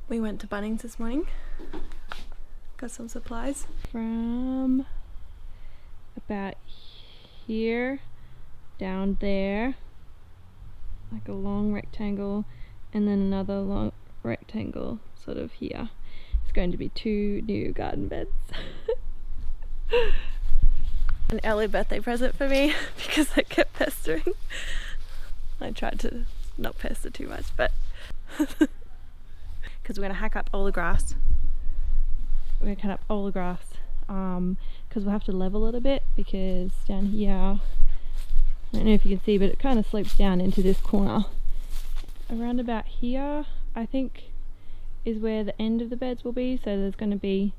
We went to Bunnings this morning, got some supplies. From about here down there, like a long rectangle, and then another long rectangle sort of here. It's going to be 2 new garden beds. An early birthday present for me because I kept pestering. I tried to not pester too much, but because we're going to hack up all the grass. We're going to cut up all the grass because we'll have to level it a bit, because down here, I don't know if you can see, but it kind of slopes down into this corner. Around about here, I think, is where the end of the beds will be. So there's going to be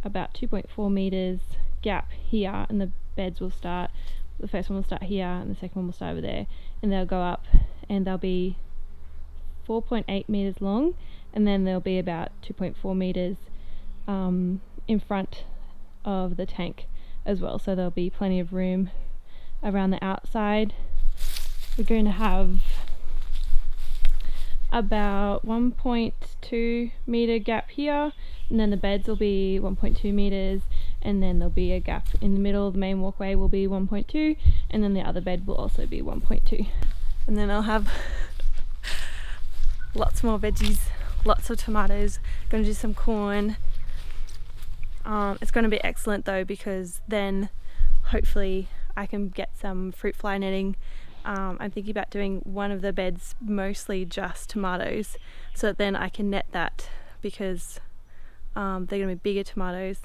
about 2.4 meters gap here, and the beds will start, the first one will start here and the second one will start over there, and they'll go up and they'll be 4.8 meters long, and then there'll be about 2.4 meters in front of the tank as well, so there'll be plenty of room around the outside. We're going to have about 1.2 meter gap here, and then the beds will be 1.2 meters, and then there'll be a gap in the middle. The main walkway will be 1.2, and then the other bed will also be 1.2. And then I'll have lots more veggies, lots of tomatoes. Going to do some corn. It's going to be excellent though, because then hopefully I can get some fruit fly netting. I'm thinking about doing one of the beds mostly just tomatoes, so that then I can net that, because they're going to be bigger tomatoes,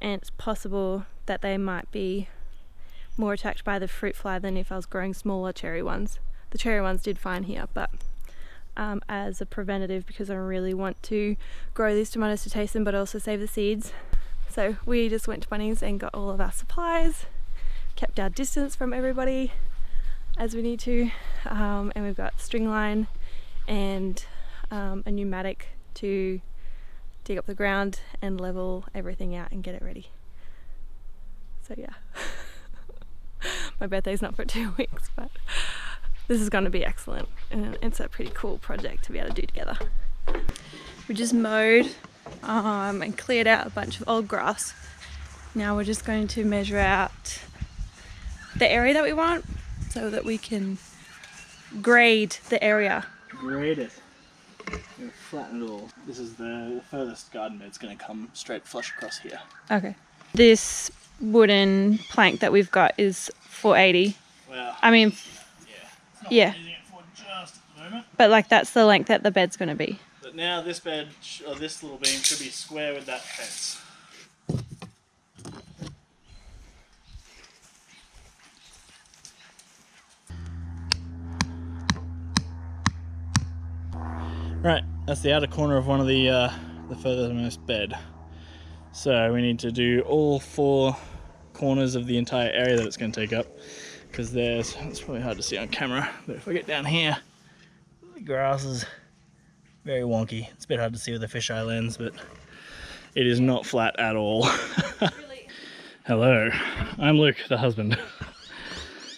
and it's possible that they might be more attacked by the fruit fly than if I was growing smaller cherry ones. The cherry ones did fine here, but as a preventative, because I really want to grow these tomatoes to taste them but also save the seeds. So we just went to Bunnings and got all of our supplies, kept our distance from everybody as we need to, and we've got string line and a pneumatic to dig up the ground and level everything out and get it ready. So yeah, my birthday's not for 2 weeks, but this is going to be excellent, and it's a pretty cool project to be able to do together. We just mowed and cleared out a bunch of old grass. Now we're just going to measure out the area that we want, so that we can grade the area. Grade it. We're flatten it all. This is the furthest garden bed's going to come straight flush across here. Okay. This wooden plank that we've got is 480. Well, I mean, yeah. It's not yeah. using it for just at the moment. But like that's the length that the bed's going to be. But now this bed, or this little beam, should be square with that fence. Right, that's the outer corner of one of the furthermost bed. So we need to do all 4 corners of the entire area that it's going to take up, because it's probably hard to see on camera, but if I get down here, the grass is very wonky. It's a bit hard to see with the fisheye lens, but it is not flat at all. Hello, I'm Luke, the husband.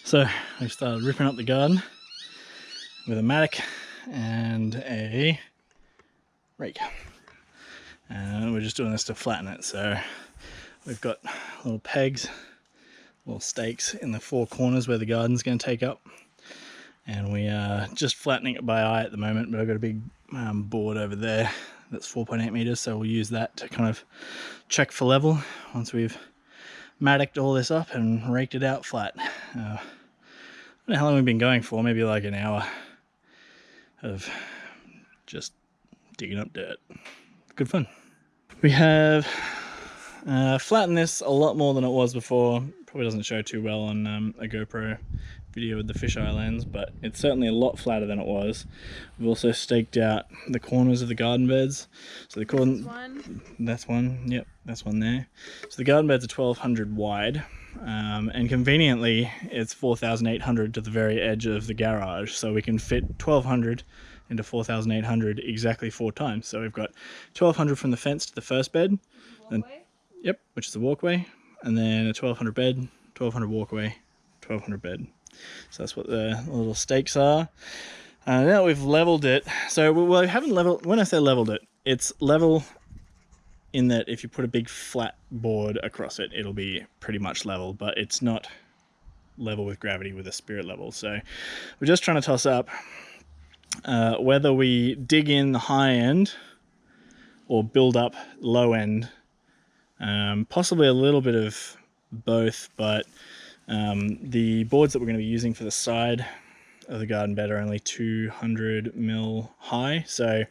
So we started ripping up the garden with a mattock and a rake, and we're just doing this to flatten it. So we've got little pegs, little stakes in the 4 corners where the garden's going to take up, and we are just flattening it by eye at the moment, but I've got a big board over there that's 4.8 meters, so we'll use that to kind of check for level once we've mattocked all this up and raked it out flat. I don't know how long we've been going for, maybe like an hour of just digging up dirt. Good fun. We have flattened this a lot more than it was before. Probably doesn't show too well on a GoPro video with the fisheye lens, but it's certainly a lot flatter than it was. We've also staked out the corners of the garden beds. So the corner, that's one, yep, that's one there. So the garden beds are 1200 wide, and conveniently it's 4800 to the very edge of the garage, so we can fit 1200 into 4800 exactly 4 times. So we've got 1200 from the fence to the first bed, and yep, which is the walkway, and then a 1200 bed, 1200 walkway, 1200 bed. So that's what the little stakes are. Now we've leveled it. So we haven't leveled, when I say leveled it, it's level in that if you put a big flat board across it, it'll be pretty much level, but it's not level with gravity with a spirit level. So we're just trying to toss up whether we dig in the high end or build up low end. Possibly a little bit of both, but the boards that we're going to be using for the side of the garden bed are only 200 mil high, so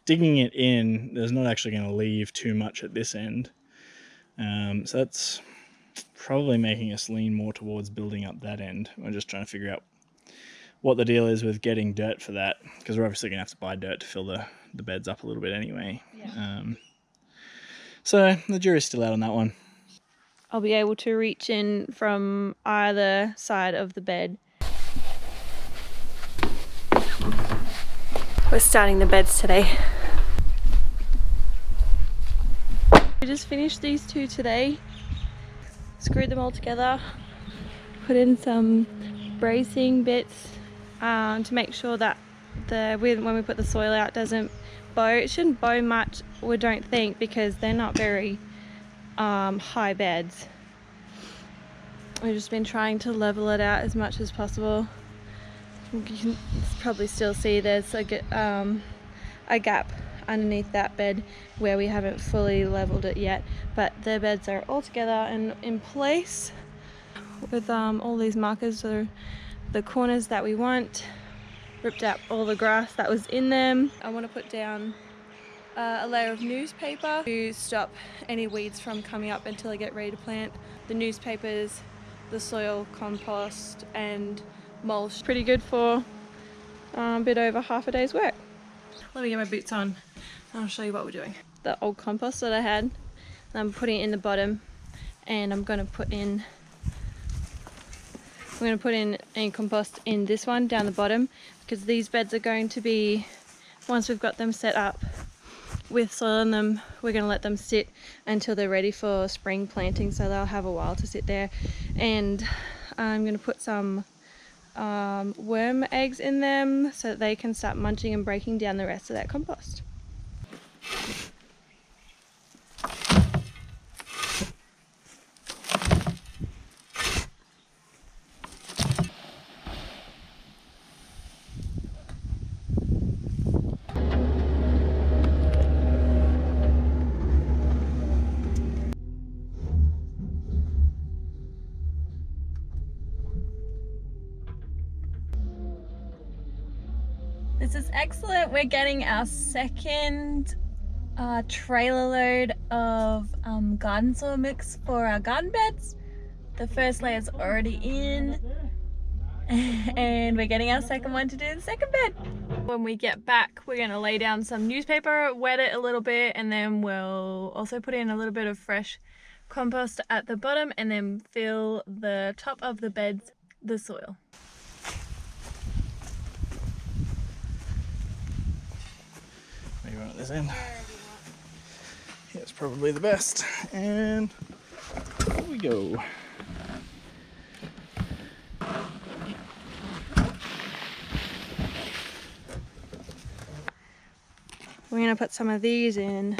digging it in, there's not actually going to leave too much at this end. So that's probably making us lean more towards building up that end. We're just trying to figure out what the deal is with getting dirt for that, because we're obviously going to have to buy dirt to fill the beds up a little bit anyway. Yeah. So the jury's still out on that one. I'll be able to reach in from either side of the bed. We're starting the beds today. We just finished these two today. Screwed them all together. Put in some bracing bits to make sure that when we put the soil out, doesn't bow. It shouldn't bow much, we don't think, because they're not very high beds. We've just been trying to level it out as much as possible. You can probably still see there's a gap underneath that bed where we haven't fully leveled it yet, but the beds are all together and in place with all these markers are the corners that we want. Ripped out all the grass that was in them. I want to put down a layer of newspaper to stop any weeds from coming up until I get ready to plant. The newspapers, the soil, compost and mulch. Pretty good for a bit over half a day's work. Let me get my boots on and I'll show you what we're doing. The old compost that I had, I'm putting it in the bottom, and I'm going to put in any compost in this one down the bottom, because these beds are going to be, once we've got them set up with soil in them, we're going to let them sit until they're ready for spring planting, so they'll have a while to sit there. And I'm going to put some worm eggs in them so that they can start munching and breaking down the rest of that compost. This is excellent. We're getting our second trailer load of garden soil mix for our garden beds. The first layer's already in and we're getting our second one to do the second bed. When we get back, we're going to lay down some newspaper, wet it a little bit, and then we'll also put in a little bit of fresh compost at the bottom and then fill the top of the beds with the soil. Maybe one at this end. Here's probably the best. And here we go. We're going to put some of these in.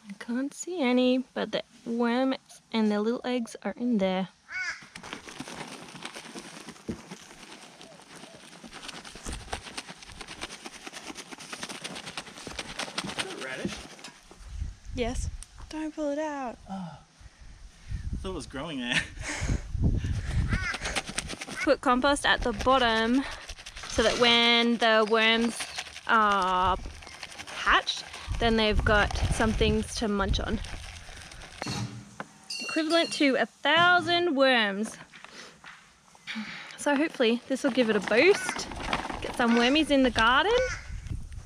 I can't see any, but the worms and their little eggs are in there. Is that radish? Yes. Don't pull it out. Oh, I thought it was growing there. Put compost at the bottom so that when the worms are hatched, then they've got some things to munch on. Equivalent to 1,000 worms. So hopefully this will give it a boost. Get some wormies in the garden.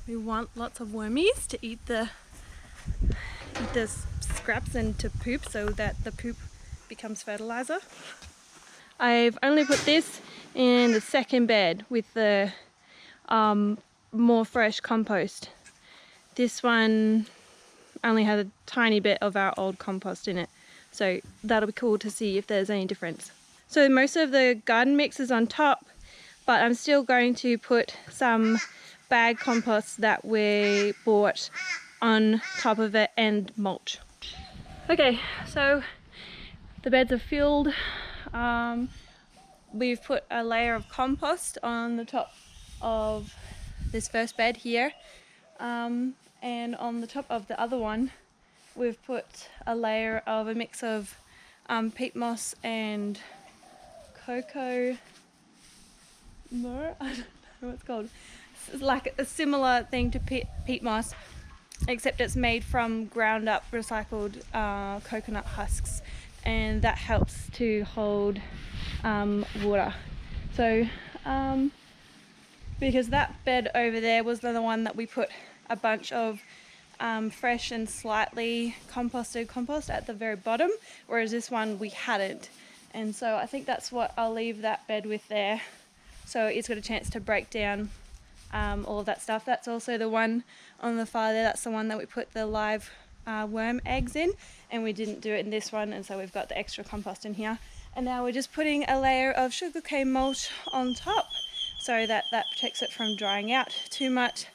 We want lots of wormies to eat the scraps and to poop, so that the poop becomes fertilizer. I've only put this in the second bed with the more fresh compost. This one only had a tiny bit of our old compost in it, So that'll be cool to see if there's any difference. So most of the garden mix is on top, but I'm still going to put some bag compost that we bought on top of it and mulch. Okay, so the beds are filled. We've put a layer of compost on the top of this first bed here, and on the top of the other one we've put a layer of a mix of peat moss and cocoa more. I don't know what it's called. It's like a similar thing to peat moss, except it's made from ground up recycled coconut husks, and that helps to hold water. So because that bed over there was the one that we put a bunch of fresh and slightly composted compost at the very bottom, whereas this one we hadn't. And so I think that's what I'll leave that bed with there, so it's got a chance to break down all of that stuff. That's also the one on the far there, that's the one that we put the live worm eggs in, and we didn't do it in this one, and so we've got the extra compost in here. And now we're just putting a layer of sugarcane mulch on top so that that protects it from drying out too much.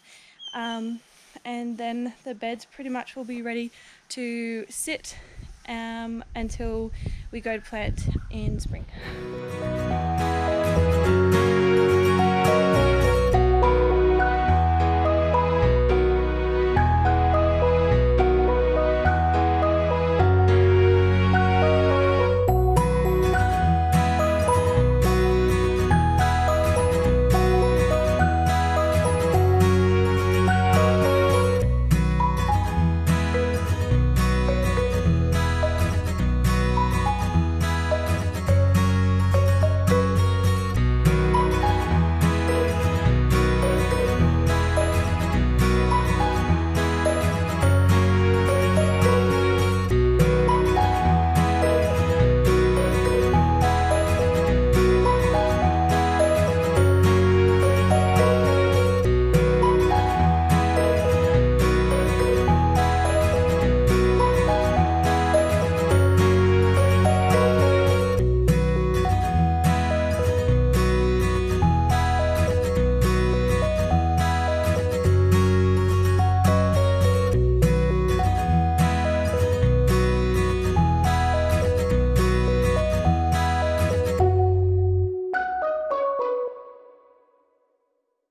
And then the beds pretty much will be ready to sit until we go to plant in spring.